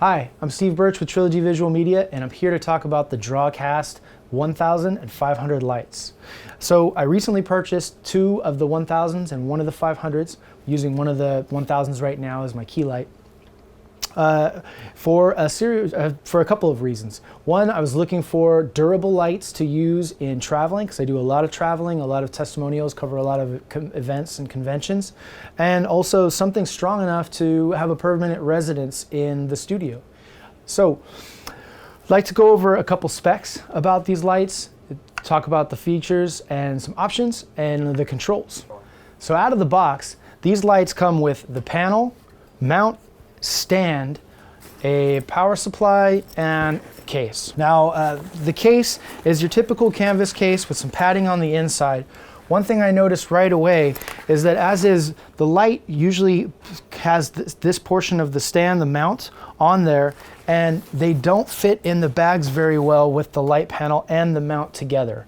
Hi, I'm Steve Birch with Trilogy Visual Media, and I'm here to talk about the Dracast 1000 and 500 lights. So I recently purchased two of the 1000s and one of the 500s, using one of the 1000s right now as my key light. For a couple of reasons. One, I was looking for durable lights to use in traveling, because I do a lot of traveling, a lot of testimonials, cover a lot of events and conventions, and also something strong enough to have a permanent residence in the studio. So I'd like to go over a couple specs about these lights, talk about the features and some options and the controls. So out of the box, these lights come with the panel, mount, stand, a power supply, and case. Now, the case is your typical canvas case with some padding on the inside. One thing I noticed right away is that the light usually has this portion of the stand, the mount, on there, and they don't fit in the bags very well with the light panel and the mount together.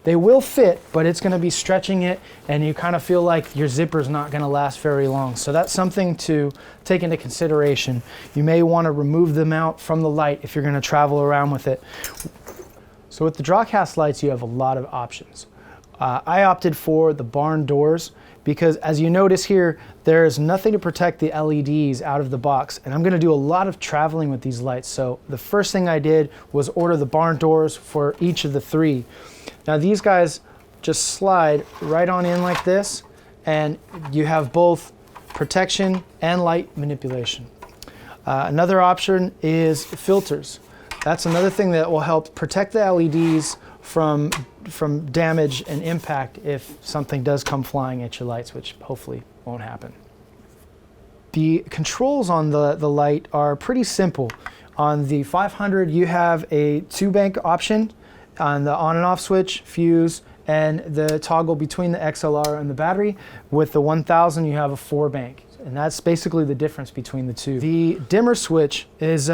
They will fit, but it's going to be stretching it, and you kind of feel like your zipper's not going to last very long. So that's something to take into consideration. You may want to remove the mount from the light if you're going to travel around with it. So with the Dracast lights, you have a lot of options. I opted for the barn doors because, as you notice here, there's nothing to protect the LEDs out of the box, and I'm going to do a lot of traveling with these lights. So the first thing I did was order the barn doors for each of the three. Now these guys just slide right on in like this, and you have both protection and light manipulation. Another option is filters. That's another thing that will help protect the LEDs from damage and impact if something does come flying at your lights, which hopefully won't happen. The controls on the light are pretty simple. On the 500, you have a 2-bank option on the on and off switch, fuse, and the toggle between the XLR and the battery. With the 1000, you have a 4-bank. And that's basically the difference between the two. The dimmer switch is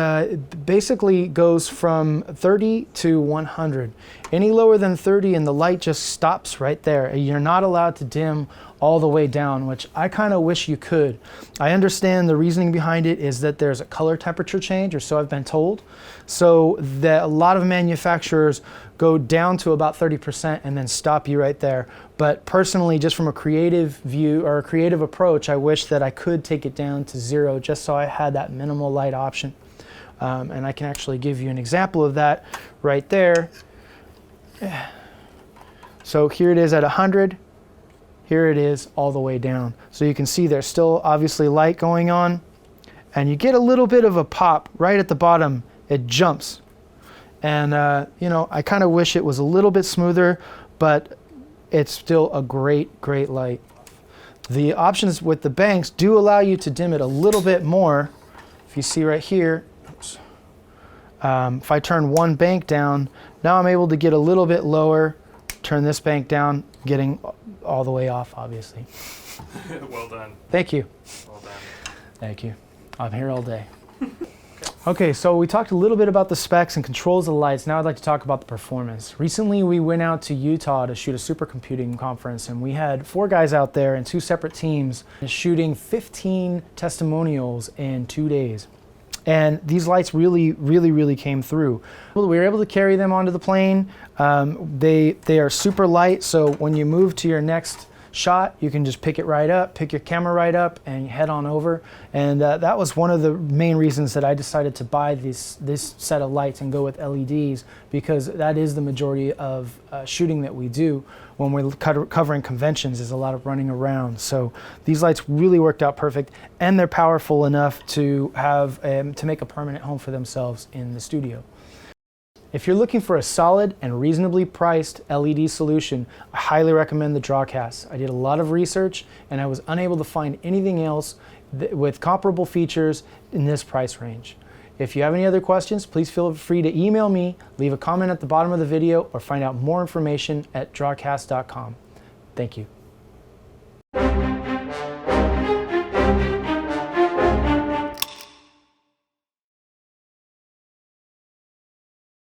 basically goes from 30 to 100. Any lower than 30 and the light just stops right there. You're not allowed to dim all the way down, which I kind of wish you could. I understand the reasoning behind it is that there's a color temperature change, or so I've been told. So that a lot of manufacturers go down to about 30% and then stop you right there. But personally, just from a creative view or a creative approach, I wish that I could take it down to 0 just so I had that minimal light option. And I can actually give you an example of that right there. So here it is at 100. Here it is all the way down. So you can see there's still obviously light going on, and you get a little bit of a pop right at the bottom. It jumps. And you know, I kind of wish it was a little bit smoother, but it's still a great light. The options with the banks do allow you to dim it a little bit more. If you see right here, oops. If I turn one bank down, now I'm able to get a little bit lower, turn this bank down, getting all the way off, obviously. Well done. Thank you. Well done. Thank you. I'm here all day. Okay, so we talked a little bit about the specs and controls of the lights. Now I'd like to talk about the performance. Recently we went out to Utah to shoot a supercomputing conference, and we had 4 guys out there in 2 separate teams shooting 15 testimonials in 2 days. And these lights really came through. We were able to carry them onto the plane. They are super light, so when you move to your next shot, you can just pick it right up, pick your camera right up, and head on over. And that was one of the main reasons that I decided to buy this set of lights and go with LEDs, because that is the majority of shooting that we do when we're covering conventions, is a lot of running around. So these lights really worked out perfect, and they're powerful enough to have to make a permanent home for themselves in the studio. If you're looking for a solid and reasonably priced LED solution, I highly recommend the Dracast. I did a lot of research, and I was unable to find anything else with comparable features in this price range. If you have any other questions, please feel free to email me, leave a comment at the bottom of the video, or find out more information at dracast.com. Thank you.